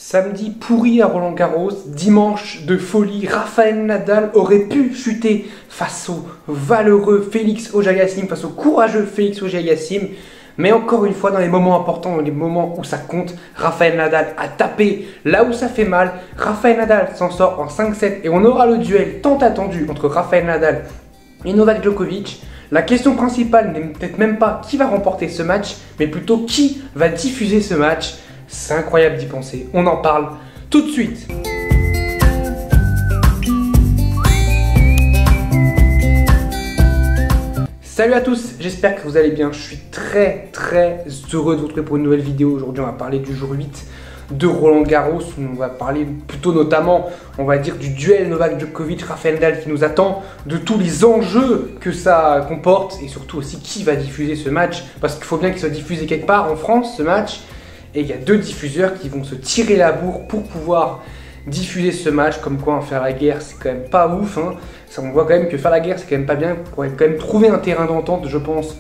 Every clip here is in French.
Samedi pourri à Roland-Garros, dimanche de folie, Rafael Nadal aurait pu chuter face au valeureux Félix Auger-Aliassime, face au courageux Félix Auger-Aliassime. Mais encore une fois, dans les moments importants, dans les moments où ça compte, Rafael Nadal a tapé là où ça fait mal. Rafael Nadal s'en sort en 5-7 et on aura le duel tant attendu entre Rafael Nadal et Novak Djokovic. La question principale n'est peut-être même pas qui va remporter ce match, mais plutôt qui va diffuser ce match. C'est incroyable d'y penser. On en parle tout de suite. Salut à tous, j'espère que vous allez bien. Je suis très heureux de vous retrouver pour une nouvelle vidéo. Aujourd'hui, on va parler du jour 8 de Roland-Garros. On va parler plutôt notamment, on va dire, du duel Novak Djokovic-Rafael Nadal qui nous attend, de tous les enjeux que ça comporte et surtout aussi qui va diffuser ce match. Parce qu'il faut bien qu'il soit diffusé quelque part en France, ce match. Et il y a deux diffuseurs qui vont se tirer la bourre pour pouvoir diffuser ce match. Comme quoi, faire la guerre, c'est quand même pas ouf. Hein. Ça, on voit quand même que faire la guerre, c'est quand même pas bien. On pourrait quand même trouver un terrain d'entente, je pense,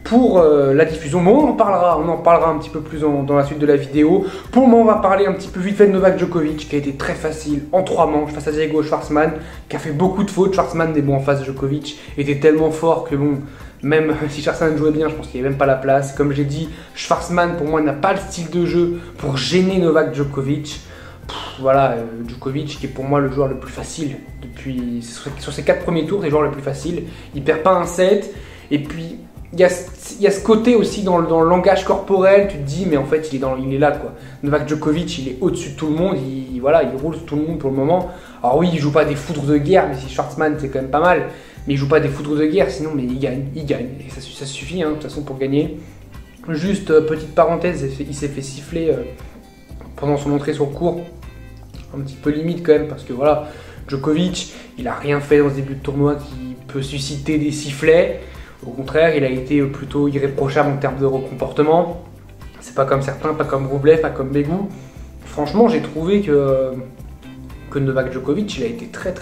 pour la diffusion. Bon, on en parlera un petit peu plus dans la suite de la vidéo. Pour le moment, on va parler un petit peu vite fait de Novak Djokovic, qui a été très facile en 3 manches face à Diego Schwartzman, qui a fait beaucoup de fautes. Schwartzman, mais bon, en face de Djokovic, était tellement fort que bon... Même si Schwartzman jouait bien, je pense qu'il n'y avait même pas la place. Comme j'ai dit, Schwartzman pour moi n'a pas le style de jeu pour gêner Novak Djokovic. Voilà, Djokovic qui est pour moi le joueur le plus facile depuis sur ses 4 premiers tours, c'est le joueur le plus facile. Il perd pas un set. Et puis il y a ce côté aussi dans le langage corporel. Tu te dis mais en fait il est là quoi. Novak Djokovic il est au-dessus de tout le monde. Il roule sur tout le monde pour le moment. Alors oui, il joue pas des foudres de guerre, mais si Schwartzman c'est quand même pas mal. Mais il joue pas des foudres de guerre, sinon mais il gagne. Et ça suffit, hein, de toute façon, pour gagner. Juste, petite parenthèse, il s'est fait siffler pendant son entrée sur court. Un petit peu limite quand même, parce que voilà, Djokovic, il a rien fait dans ce début de tournoi qui peut susciter des sifflets. Au contraire, il a été plutôt irréprochable en termes de comportement. C'est pas comme certains, pas comme Rublev, pas comme Begu. Franchement, j'ai trouvé que Novak Djokovic, il a été très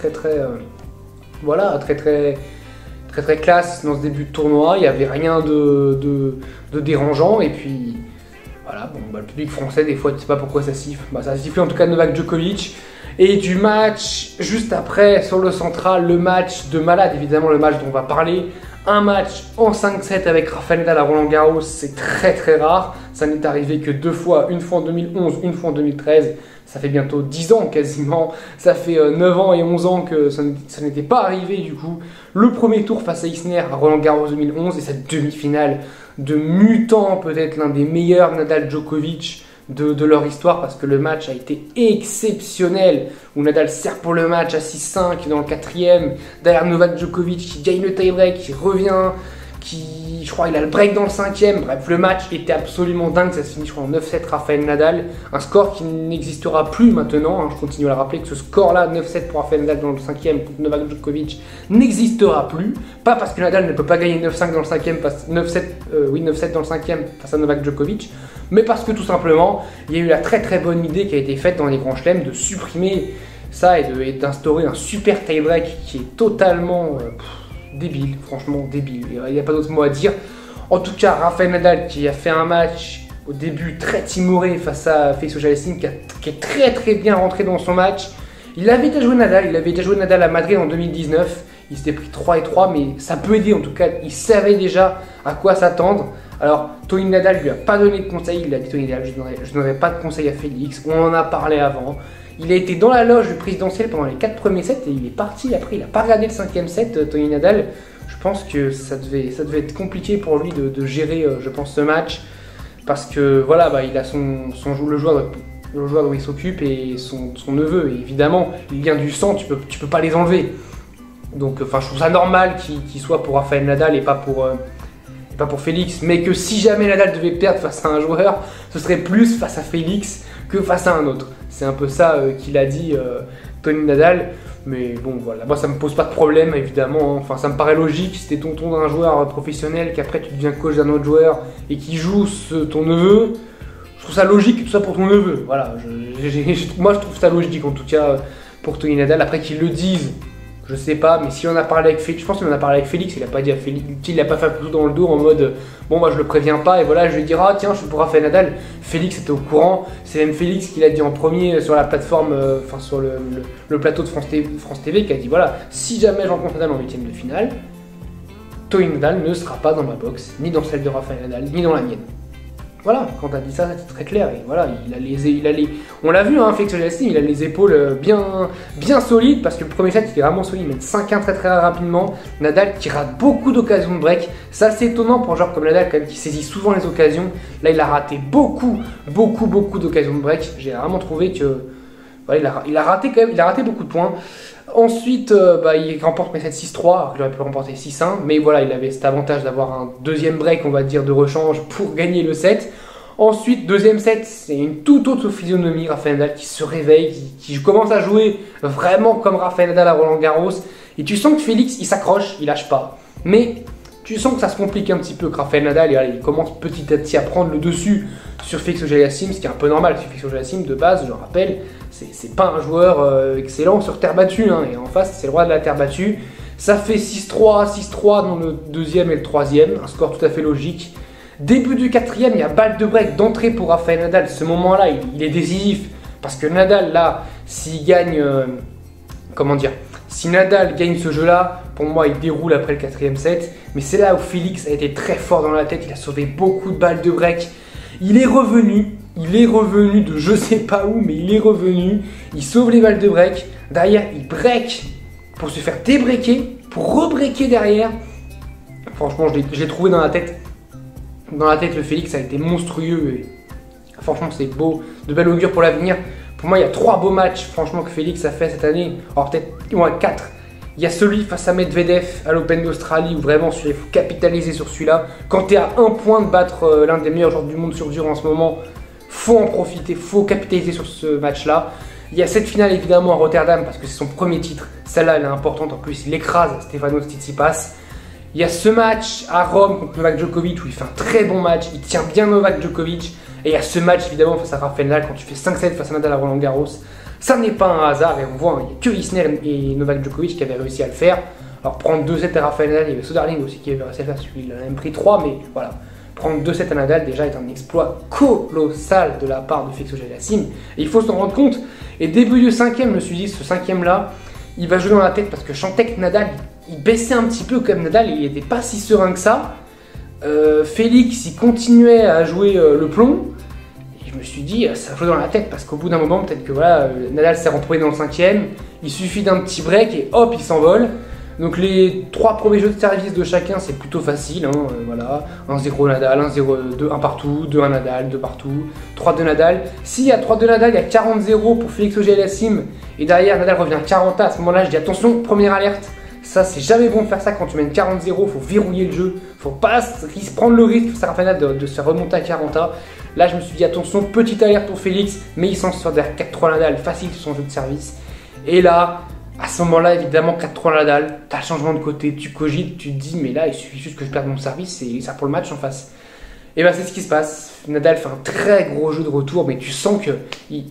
voilà, très classe dans ce début de tournoi. Il n'y avait rien de dérangeant. Et puis, voilà, bon, le public français, des fois, tu sais pas pourquoi ça siffle. Ça a sifflé en tout cas Novak Djokovic. Et du match, juste après, sur le central, le match de malade, évidemment, le match dont on va parler. Un match en 5-7 avec Rafael Nadal à Roland-Garros, c'est très rare. Ça n'est arrivé que 2 fois, une fois en 2011, une fois en 2013. Ça fait bientôt 10 ans quasiment, ça fait 9 ans et 11 ans que ça n'était pas arrivé du coup. Le premier tour face à Isner à Roland-Garros 2011 et cette demi-finale de mutant, peut-être l'un des meilleurs Nadal-Djokovic de leur histoire parce que le match a été exceptionnel où Nadal sert pour le match à 6-5 dans le 4e, derrière Novak Djokovic qui gagne le tie-break, qui revient, je crois il a le break dans le 5e. Bref, le match était absolument dingue, ça se finit je crois en 9-7 Rafael Nadal, un score qui n'existera plus maintenant, hein. Je continue à le rappeler que ce score là, 9-7 pour Rafael Nadal dans le 5e contre Novak Djokovic, n'existera plus, pas parce que Nadal ne peut pas gagner 9-5 dans le 5e, 9-7 dans le 5e face à Novak Djokovic, mais parce que tout simplement, il y a eu la très bonne idée qui a été faite dans les grands chelems de supprimer ça et d'instaurer un super tie-break qui est totalement... débile, franchement débile, il n'y a pas d'autre mot à dire. En tout cas, Rafael Nadal qui a fait un match au début très timoré face à Félix Auger-Aliassime qui est très bien rentré dans son match. Il avait déjà joué Nadal à Madrid en 2019, il s'était pris 3-3, mais ça peut aider en tout cas, il savait déjà à quoi s'attendre. Alors, Tony Nadal lui a pas donné de conseils, il a dit Tony Nadal, je n'aurais pas de conseils à Félix, on en a parlé avant. Il a été dans la loge du présidentiel pendant les 4 premiers sets et il est parti après, il n'a pas regardé le 5e set, Tony Nadal. Je pense que ça devait être compliqué pour lui de gérer, je pense, ce match. Parce que voilà, il a le joueur dont il s'occupe et son neveu. Et évidemment, il vient du sang, tu peux pas les enlever. Donc je trouve ça normal qu'il soit pour Rafael Nadal et pas pour Félix. Mais que si jamais Nadal devait perdre face à un joueur, ce serait plus face à Félix que face à un autre. C'est un peu ça qu'il a dit Tony Nadal. Mais bon voilà, moi ça me pose pas de problème évidemment, hein. Enfin ça me paraît logique, si t'es tonton d'un joueur professionnel, qu'après tu deviens coach d'un autre joueur et qui joue ton neveu, je trouve ça logique que tout ça pour ton neveu. Voilà, moi je trouve ça logique en tout cas pour Tony Nadal. Après qu'ils le disent, Je sais pas, mais si on a parlé avec Félix, je pense qu'il en a parlé avec Félix, il a pas dit à Félix, il a pas fait un couteau dans le dos en mode bon moi je le préviens pas et voilà je lui dire ah tiens je suis pour Rafael Nadal. Félix était au courant, c'est même Félix qui l'a dit en premier sur la plateforme, enfin sur le plateau de France TV qui a dit voilà si jamais je rencontre Nadal en 8ème de finale, Tony Nadal ne sera pas dans ma box, ni dans celle de Rafael Nadal, ni dans la mienne. Voilà, quand t'as dit ça, c'est très clair. Et voilà, on l'a vu, hein, Félix Auger-Aliassime, il a les épaules bien solides parce que le premier set, il est vraiment solide. Il met 5-1 très rapidement. Nadal qui rate beaucoup d'occasions de break. Ça, c'est étonnant pour un joueur comme Nadal, quand même, qui saisit souvent les occasions. Là, il a raté beaucoup d'occasions de break. J'ai vraiment trouvé que voilà, il a raté quand même, il a raté beaucoup de points. Ensuite, il remporte mes 7-6-3, alors qu'il aurait pu le remporter 6-1, mais voilà, il avait cet avantage d'avoir un deuxième break, on va dire, de rechange pour gagner le set. Ensuite, deuxième set, c'est une toute autre physionomie, Rafael Nadal qui se réveille, qui commence à jouer vraiment comme Rafael Nadal à Roland-Garros, et tu sens que Félix, il s'accroche, il lâche pas. Mais tu sens que ça se complique un petit peu, que Rafael Nadal, il commence petit à petit à prendre le dessus sur Félix Auger-Aliassime, ce qui est un peu normal, parce que Félix Auger-Aliassime, de base, je le rappelle, c'est pas un joueur excellent sur terre battue, hein, et en face, c'est le roi de la terre battue. Ça fait 6-3, 6-3 dans le deuxième et le troisième, un score tout à fait logique. Début du quatrième, il y a balle de break d'entrée pour Rafael Nadal. Ce moment-là, il est décisif, parce que Nadal, là, s'il gagne, si Nadal gagne ce jeu-là, pour moi, il déroule après le quatrième set. Mais c'est là où Félix a été très fort dans la tête, il a sauvé beaucoup de balles de break. Il est revenu de je sais pas où, mais il est revenu. Il sauve les balles de break. Derrière, il break pour se faire débreaker, pour rebreaker derrière. Franchement, je l'ai trouvé dans la tête. Dans la tête, le Félix a été monstrueux. Et franchement, c'est beau. De bel augure pour l'avenir. Pour moi, il y a 3 beaux matchs, franchement, que Félix a fait cette année. Alors peut-être, ouais, 4. Il y a celui face à Medvedev à l'Open d'Australie où vraiment il faut capitaliser sur celui-là. Quand tu es à 1 point de battre l'un des meilleurs joueurs du monde sur dur en ce moment, faut en profiter, faut capitaliser sur ce match-là. Il y a cette finale évidemment à Rotterdam parce que c'est son premier titre. Celle-là, elle est importante. En plus, il écrase Stefanos Tsitsipas. Il y a ce match à Rome contre Novak Djokovic où il fait un très bon match. Il tient bien Novak Djokovic. Et il y a ce match évidemment face à Rafael Nadal quand tu fais 5-7 face à Nadal à Roland-Garros. Ça n'est pas un hasard et on voit, il n'y a que Isner et Novak Djokovic qui avaient réussi à le faire. Alors prendre 2-7 à Rafael Nadal, il y avait Soderling aussi qui avait réussi à le faire, il en a même pris 3, mais voilà. Prendre 2-7 à Nadal déjà est un exploit colossal de la part de Félix Auger-Aliassime. Et il faut s'en rendre compte. Et début du 5ème, je me suis dit, ce 5ème là, il va jouer dans la tête parce que je sentais que Nadal, il baissait un petit peu comme Nadal, il n'était pas si serein que ça. Félix, il continuait à jouer le plomb. Je me suis dit, ça joue dans la tête parce qu'au bout d'un moment, peut-être que voilà, Nadal s'est retrouvé dans le 5ème, il suffit d'un petit break et hop, il s'envole. Donc les 3 premiers jeux de service de chacun, c'est plutôt facile, hein, voilà. 1-0 Nadal, 1-0, 1 partout, 2-1 Nadal, 2 partout, 3-2 Nadal. S'il y a 3-2 Nadal, il y a 40-0 pour Félix Auger-Aliassime et derrière Nadal revient 40 à ce moment-là, je dis attention, première alerte. Ça, c'est jamais bon de faire ça quand tu mènes 40-0, faut verrouiller le jeu, faut pas prendre le risque, ça Rafael Nadal de se faire remonter à 40 à. Là, je me suis dit, attention, petite alerte pour Félix, mais il s'en sort derrière 4-3 Nadal, facile sur son jeu de service. Et là, à ce moment-là, évidemment, 4-3 Nadal, t'as le changement de côté, tu cogites, tu te dis, mais là, il suffit juste que je perde mon service et ça pour le match en face. Et bien, c'est ce qui se passe. Nadal fait un très gros jeu de retour, mais tu sens que, il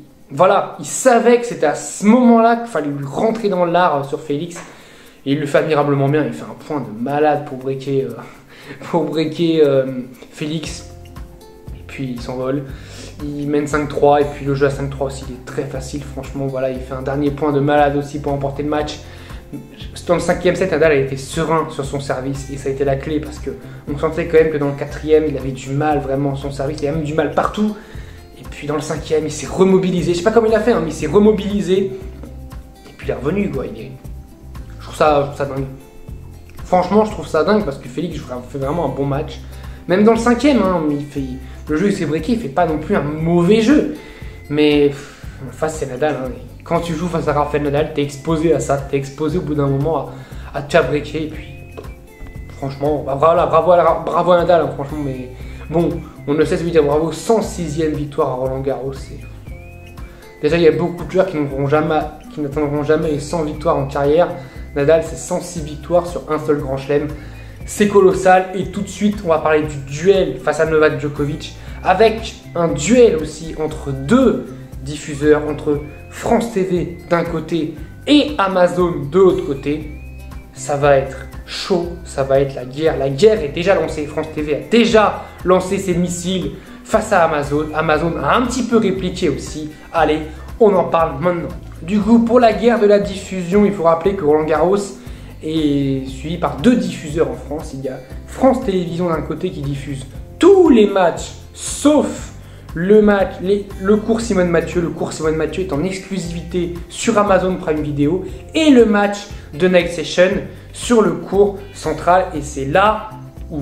savait que c'était à ce moment-là qu'il fallait lui rentrer dans l'art sur Félix. Et il le fait admirablement bien, il fait un point de malade pour breaker, Félix. Puis il s'envole, il mène 5-3 et puis le jeu à 5-3 aussi il est très facile franchement, voilà, il fait un dernier point de malade aussi pour emporter le match. Dans le 5ème set, Nadal a été serein sur son service et ça a été la clé parce qu'on sentait quand même que dans le 4ème il avait du mal vraiment son service, il avait même du mal partout. Et puis dans le 5ème il s'est remobilisé, je sais pas comment il a fait hein, mais il s'est remobilisé et puis il est revenu quoi. Je trouve ça dingue. Franchement je trouve ça dingue parce que Félix fait vraiment un bon match. Même dans le 5ème, hein, le jeu il s'est breaké, il fait pas non plus un mauvais jeu. Mais en face c'est Nadal. Hein, quand tu joues face à Rafael Nadal, t'es exposé à ça, t'es exposé au bout d'un moment à te faire breaker. Et puis franchement, bravo à Nadal, hein, franchement. Mais bon, on ne cesse de lui dire bravo, 106e victoire à Roland-Garros. Déjà il y a beaucoup de joueurs qui n'atteindront jamais les 100 victoires en carrière. Nadal c'est 106 victoires sur un seul grand chelem. C'est colossal et tout de suite on va parler du duel face à Novak Djokovic avec un duel aussi entre 2 diffuseurs, entre France TV d'un côté et Amazon de l'autre côté, ça va être chaud, ça va être la guerre. La guerre est déjà lancée, France TV a déjà lancé ses missiles face à Amazon. Amazon a un petit peu répliqué aussi. Allez, on en parle maintenant. Du coup, pour la guerre de la diffusion, il faut rappeler que Roland-Garros est suivi par 2 diffuseurs en France. Il y a France Télévisions d'un côté qui diffuse tous les matchs, sauf le cours Simone Mathieu. Le cours Simone Mathieu est en exclusivité sur Amazon Prime Video et le match de Night Session sur le cours central. Et c'est là où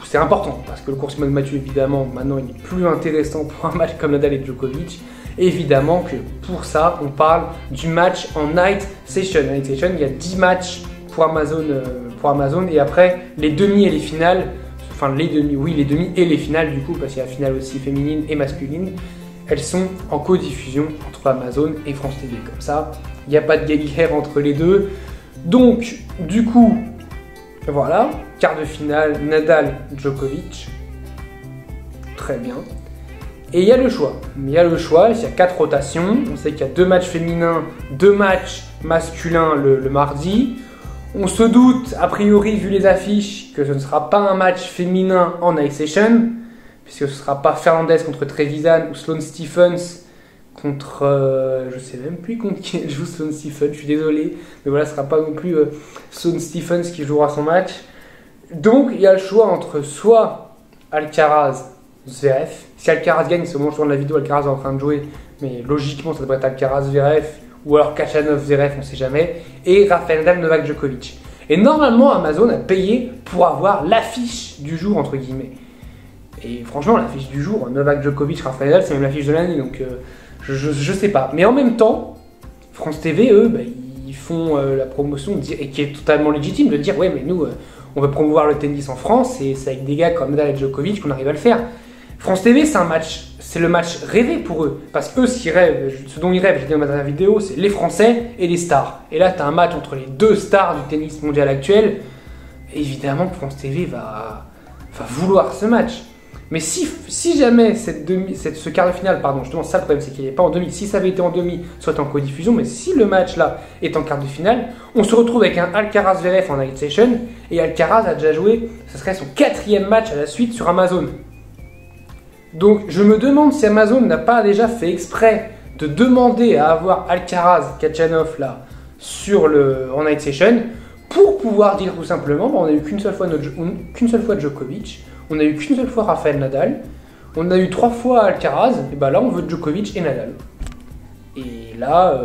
c'est important parce que le cours Simone Mathieu, évidemment, maintenant il est plus intéressant pour un match comme Nadal et Djokovic. Évidemment que pour ça, on parle du match en Night Session. Night Session, il y a 10 matchs pour Amazon et après les demi et les finales. Enfin, les demi et les finales du coup, parce qu'il y a la finale aussi féminine et masculine, elles sont en co-diffusion entre Amazon et France TV. Comme ça, il n'y a pas de guerre entre les deux. Donc, du coup, voilà, quart de finale, Nadal, Djokovic. Très bien. Et il y a le choix. Il y a 4 rotations. On sait qu'il y a 2 matchs féminins, 2 matchs masculins le mardi. On se doute, a priori, vu les affiches, que ce ne sera pas un match féminin en Night Session, puisque ce ne sera pas Fernandez contre Trevisan ou Sloane Stephens contre... je ne sais même plus contre qui joue Sloane Stephens, je suis désolé, mais voilà, ce ne sera pas non plus Sloane Stephens qui jouera son match. Donc, il y a le choix entre soit Alcaraz, Zverev. Si Alcaraz gagne, c'est au moment où je tourne la vidéo, Alcaraz est en train de jouer, mais logiquement, ça devrait être Alcaraz, Zverev, ou alors Khachanov, Zverev, on ne sait jamais, et Rafael Nadal, Novak Djokovic. Et normalement, Amazon a payé pour avoir l'affiche du jour, entre guillemets. Et franchement, l'affiche du jour, Novak Djokovic, Rafael Nadal, c'est même l'affiche de l'année, donc je sais pas. Mais en même temps, France TV, eux, ils font la promotion, et qui est totalement légitime, de dire, ouais, mais nous, on veut promouvoir le tennis en France, et c'est avec des gars comme Nadal et Djokovic qu'on arrive à le faire. France TV, c'est le match rêvé pour eux. Parce que ce dont ils rêvent, j'ai dit dans ma dernière vidéo, c'est les Français et les stars. Et là, tu as un match entre les 2 stars du tennis mondial actuel. Et évidemment que France TV va vouloir ce match. Mais si jamais ce quart de finale, pardon, justement, ça le problème, c'est qu'il n'est pas en demi. Si ça avait été en demi, soit en codiffusion, mais si le match là est en quart de finale, on se retrouve avec un Alcaraz-Zverev en Night Session. Et Alcaraz a déjà joué, ce serait son 4e match à la suite sur Amazon. Donc je me demande si Amazon n'a pas déjà fait exprès de demander à avoir Alcaraz, Khachanov là en Night Session pour pouvoir dire tout simplement on n'a eu qu'une seule fois Djokovic, on n'a eu qu'une seule fois Rafael Nadal, on a eu 3 fois Alcaraz, et bah là on veut Djokovic et Nadal. Et là,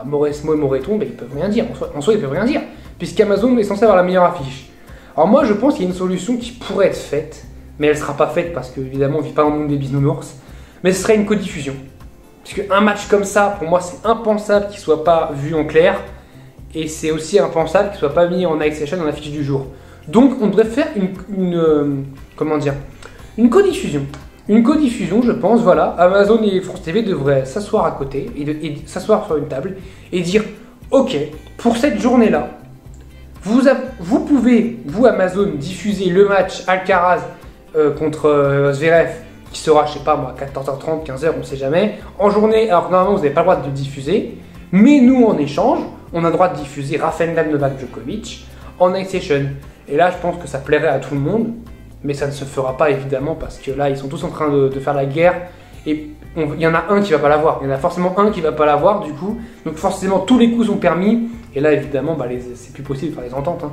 Mauresmo et Moreton, ils peuvent rien dire, en soi ils peuvent rien dire, puisqu'Amazon est censé avoir la meilleure affiche. Alors moi je pense qu'il y a une solution qui pourrait être faite, mais elle ne sera pas faite parce qu'évidemment on ne vit pas dans le monde des bisounours, mais ce serait une codiffusion. Parce qu'un match comme ça, pour moi, c'est impensable qu'il ne soit pas vu en clair, et c'est aussi impensable qu'il ne soit pas mis en Night Session dans l'affiche du jour. Donc on devrait faire une codiffusion. Une codiffusion, je pense, voilà, Amazon et France TV devraient s'asseoir à côté, et s'asseoir sur une table, et dire, ok, pour cette journée-là, vous pouvez, vous Amazon, diffuser le match Alcaraz contre Zverev, qui sera, je sais pas moi, 14h30, 15h, on ne sait jamais, en journée, alors que normalement vous n'avez pas le droit de diffuser, mais nous en échange, on a le droit de diffuser Rafael Nadal, Novak Djokovic en Night Session. Et là, je pense que ça plairait à tout le monde, mais ça ne se fera pas évidemment, parce que là, ils sont tous en train de faire la guerre, et il y en a un qui va pas l'avoir, il y en a forcément un qui va pas l'avoir du coup, donc forcément tous les coups sont permis, et là évidemment, c'est plus possible de faire les ententes.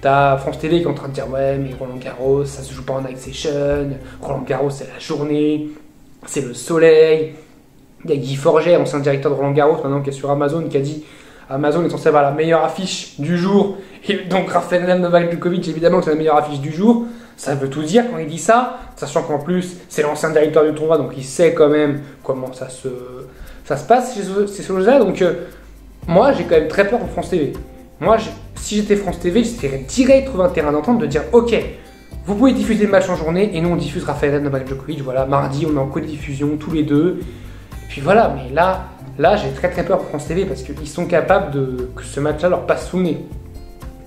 T'as France TV qui est en train de dire ouais mais Roland Garros ça se joue pas en Night Session, Roland Garros c'est la journée, c'est le soleil. Il y a Guy Forget, ancien directeur de Roland Garros maintenant qui est sur Amazon, qui a dit Amazon est censé avoir la meilleure affiche du jour, et donc Rafael Nadal, Novak Djokovic évidemment c'est la meilleure affiche du jour. Ça veut tout dire quand il dit ça, sachant qu'en plus c'est l'ancien directeur du tournoi donc il sait quand même comment ça se passe ces choses-là. Donc moi j'ai quand même très peur pour France TV. Moi, si j'étais France TV, j'essaierais direct de trouver un terrain d'entente, de dire ok, vous pouvez diffuser le match en journée et nous on diffuse Rafael Nadal, Novak Djokovic. Voilà, mardi on est en co-diffusion tous les deux. Et puis voilà, mais là j'ai très peur pour France TV parce qu'ils sont capables que ce match-là leur passe sous le nez.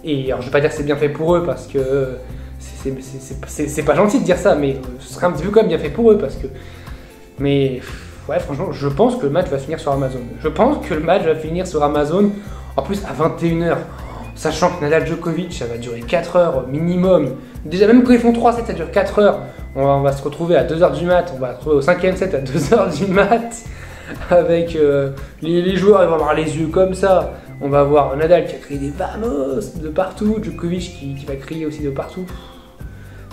Et alors je vais pas dire que c'est bien fait pour eux parce que c'est pas gentil de dire ça, mais ce serait un petit peu quand même bien fait pour eux parce que. Mais ouais, franchement, je pense que le match va finir sur Amazon. Je pense que le match va finir sur Amazon, en plus à 21 h. Sachant que Nadal Djokovic, ça va durer 4 heures minimum. Déjà, même quand ils font 3 sets, ça dure 4 heures. On va se retrouver à 2 h du mat. On va se retrouver au 5e set à 2 h du mat. Avec les joueurs, ils vont avoir les yeux comme ça. On va avoir Nadal qui a crié des vamos de partout. Djokovic qui va crier aussi de partout.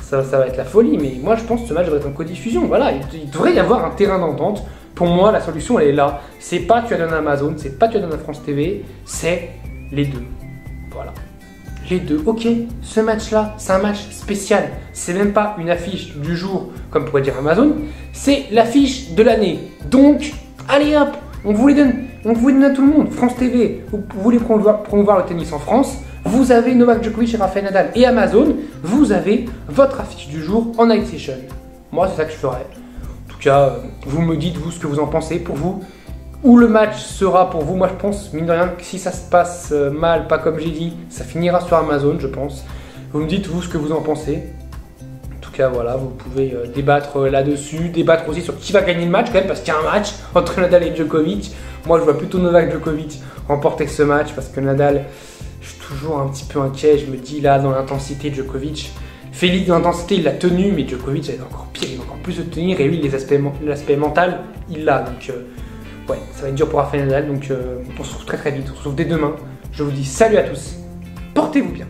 Ça va être la folie. Mais moi, je pense que ce match devrait être en codiffusion. Voilà, il devrait y avoir un terrain d'entente. Pour moi, la solution, elle est là. C'est pas tu as donné à Amazon, c'est pas tu as donné à France TV, c'est les deux. Voilà. Les deux. Ok, ce match-là, c'est un match spécial. C'est même pas une affiche du jour, comme pourrait dire Amazon. C'est l'affiche de l'année. Donc, allez hop, on vous les donne. On vous les donne à tout le monde. France TV, vous voulez promouvoir le tennis en France. Vous avez Novak Djokovic et Rafael Nadal. Et Amazon, vous avez votre affiche du jour en night session. Moi, c'est ça que je ferais. En tout cas, vous me dites, vous, ce que vous en pensez. Pour vous, où le match sera pour vous. Moi, je pense, mine de rien, que si ça se passe mal, pas comme j'ai dit, ça finira sur Amazon, je pense. Vous me dites, vous, ce que vous en pensez. En tout cas, voilà, vous pouvez débattre là-dessus, débattre aussi sur qui va gagner le match, quand même, parce qu'il y a un match entre Nadal et Djokovic. Moi, je vois plutôt Novak Djokovic remporter ce match, parce que Nadal, je suis toujours un petit peu inquiet. Je me dis, là, dans l'intensité, Djokovic, Félix, dans l'intensité, il l'a tenu, mais Djokovic, il va encore pire, il va encore plus le tenir, et lui, l'aspect mental, il l'a. Donc, ouais, ça va être dur pour Rafael Nadal, donc on se retrouve très vite, on se retrouve dès demain. Je vous dis salut à tous, portez-vous bien.